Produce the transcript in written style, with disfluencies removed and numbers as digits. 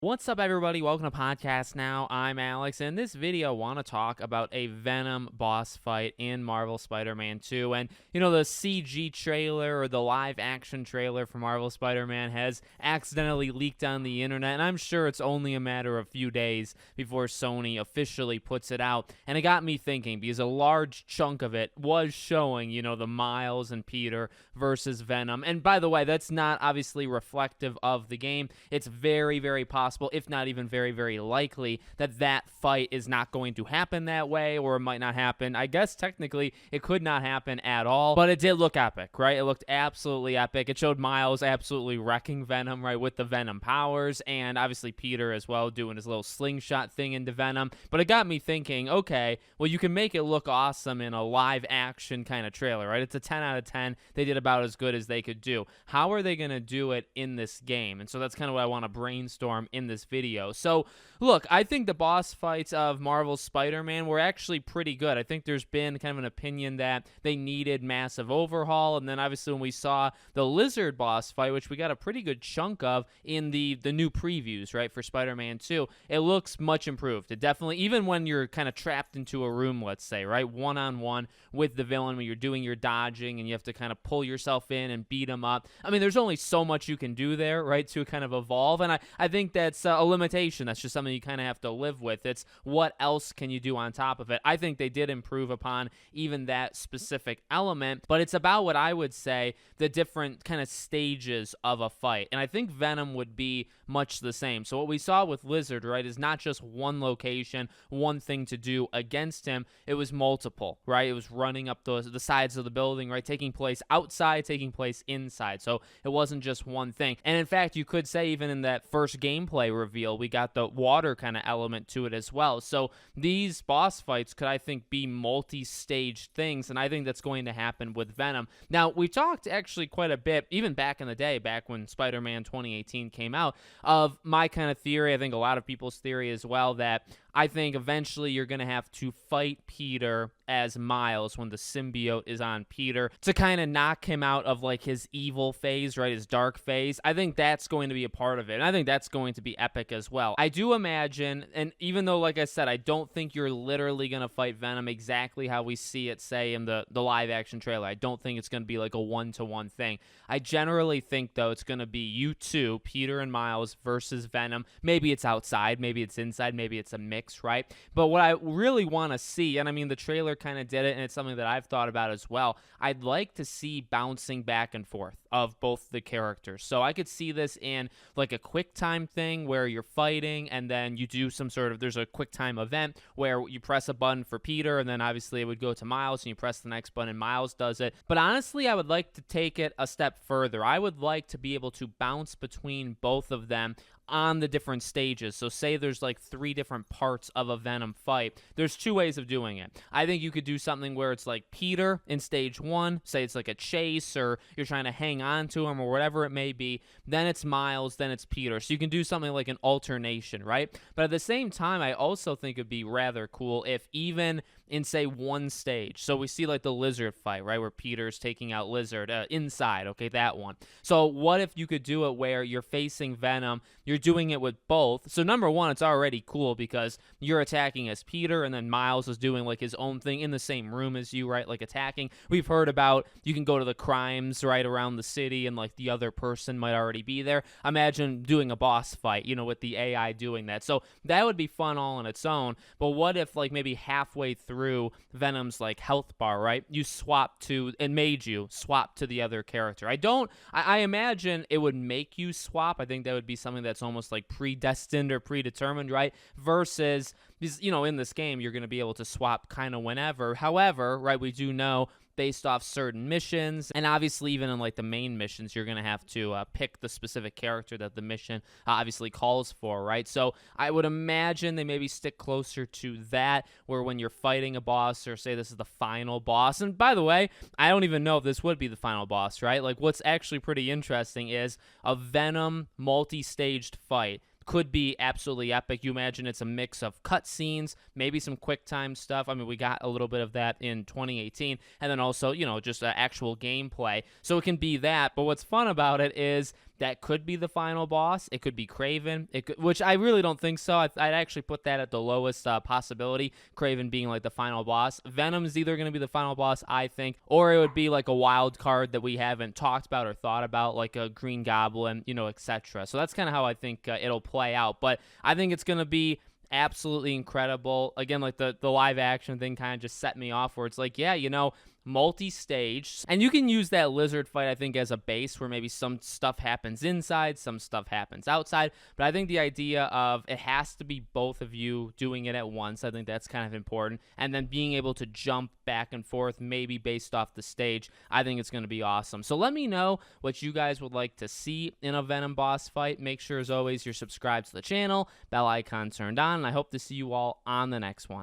What's up, everybody? Welcome to Podcast Now. I'm Alex, and in this video, I want to talk about a Venom boss fight in Marvel Spider-Man 2. And, the CG trailer or the live-action trailer for Marvel Spider-Man has accidentally leaked on the internet, and I'm sure it's only a matter of a few days before Sony officially puts it out. And it got me thinking, because a large chunk of it was showing, the Miles and Peter versus Venom. And by the way, that's not obviously reflective of the game. It's very, very possible, if not even very, very likely, that fight is not going to happen that way, or it might not happen. I guess technically it could not happen at all, but it did look epic, right? It looked absolutely epic. It showed Miles absolutely wrecking Venom, right, with the Venom powers, and obviously Peter as well doing his little slingshot thing into Venom. But it got me thinking, okay, well, you can make it look awesome in a live action kind of trailer, right? It's a 10 out of 10. They did about as good as they could do. How are they going to do it in this game? And so that's kind of what I want to brainstorm in this video. So look, I think the boss fights of Marvel's Spider-Man were actually pretty good. I think there's been kind of an opinion that they needed massive overhaul, and then obviously when we saw the Lizard boss fight, which we got a pretty good chunk of in the new previews, right, for Spider-Man 2, it looks much improved. It definitely, even when you're kind of trapped into a room, let's say, right, one-on-one with the villain, when you're doing your dodging and you have to kind of pull yourself in and beat him up. I mean, there's only so much you can do there, right, to kind of evolve, and I think that's a limitation. That's just something you kind of have to live with. It's what else can you do on top of it. I think they did improve upon even that specific element, but it's about what I would say the different kind of stages of a fight, and I think Venom would be much the same. So what we saw with Lizard, right, is not just one location, one thing to do against him. It was multiple, right? It was running up the sides of the building, right, taking place outside, taking place inside. So it wasn't just one thing. And in fact, you could say even in that first gameplay reveal, we got the water kind of element to it as well. So these boss fights could, I think, be multi-stage things, and I think that's going to happen with Venom. Now, we talked actually quite a bit, even back in the day, back when Spider-Man 2018 came out, of my kind of theory, I think a lot of people's theory as well, that I think eventually you're going to have to fight Peter as Miles when the symbiote is on Peter to kind of knock him out of like his evil phase, right, his dark phase. I think that's going to be a part of it, and I think that's going to be epic as well. I do imagine, and even though, like I said, I don't think you're literally going to fight Venom exactly how we see it, say, in the live action trailer. I don't think it's going to be like a one-to-one thing. I generally think, though, it's going to be you two, Peter and Miles, versus Venom. Maybe it's outside, maybe it's inside, maybe it's a mix, right? But what I really want to see, and I mean, the trailer kind of did it, and it's something that I've thought about as well, I'd like to see bouncing back and forth of both the characters. So I could see this in like a quick time thing where you're fighting and then you do some sort of, there's a quick time event where you press a button for Peter, and then obviously it would go to Miles and you press the next button and Miles does it. But honestly, I would like to take it a step further. I would like to be able to bounce between both of them on the different stages. So say there's like 3 different parts of a Venom fight. There's 2 ways of doing it. I think you could do something where it's like Peter in stage 1, say it's like a chase or you're trying to hang on to him or whatever it may be. Then it's Miles, then it's Peter. So you can do something like an alternation, right? But at the same time, I also think it'd be rather cool if even in, say, one stage, so we see like the Lizard fight, right, where Peter's taking out Lizard inside, okay, that one. So what if you could do it where you're facing Venom, you're doing it with both? So number one, it's already cool because you're attacking as Peter, and then Miles is doing like his own thing in the same room as you, right, like attacking. We've heard about you can go to the crimes right around the city and like the other person might already be there. Imagine doing a boss fight, with the AI doing that. So that would be fun all on its own. But what if like maybe halfway through Venom's like health bar, right, you swap to, and made you swap to the other character? I imagine it would make you swap. I think that would be something that's almost like predestined or predetermined, right? Versus, in this game, you're going to be able to swap kind of whenever. However, right, we do know based off certain missions, and obviously even in like the main missions, you're going to have to pick the specific character that the mission obviously calls for, right? So I would imagine they maybe stick closer to that, where when you're fighting a boss, or say this is the final boss, and by the way, I don't even know if this would be the final boss, right? Like, what's actually pretty interesting is a Venom multi-staged fight could be absolutely epic. You imagine it's a mix of cutscenes, maybe some quick time stuff. I mean, we got a little bit of that in 2018, and then also, just actual gameplay. So it can be that. But what's fun about it is that could be the final boss. It could be Kraven, which I really don't think so. I'd actually put that at the lowest possibility, Kraven being like the final boss. Venom's either going to be the final boss, I think, or it would be like a wild card that we haven't talked about or thought about, like a Green Goblin, etc. So that's kind of how I think it'll play out. But I think it's going to be absolutely incredible. Again, like the live action thing kind of just set me off, where it's like, yeah, multi-stage, and you can use that lizard fight, I think, as a base where maybe some stuff happens inside, some stuff happens outside. But I think the idea of it has to be both of you doing it at once, I think that's kind of important, and then being able to jump back and forth, maybe based off the stage, I think it's going to be awesome. So let me know what you guys would like to see in a Venom boss fight. Make sure, as always, you're subscribed to the channel, bell icon turned on, and I hope to see you all on the next one.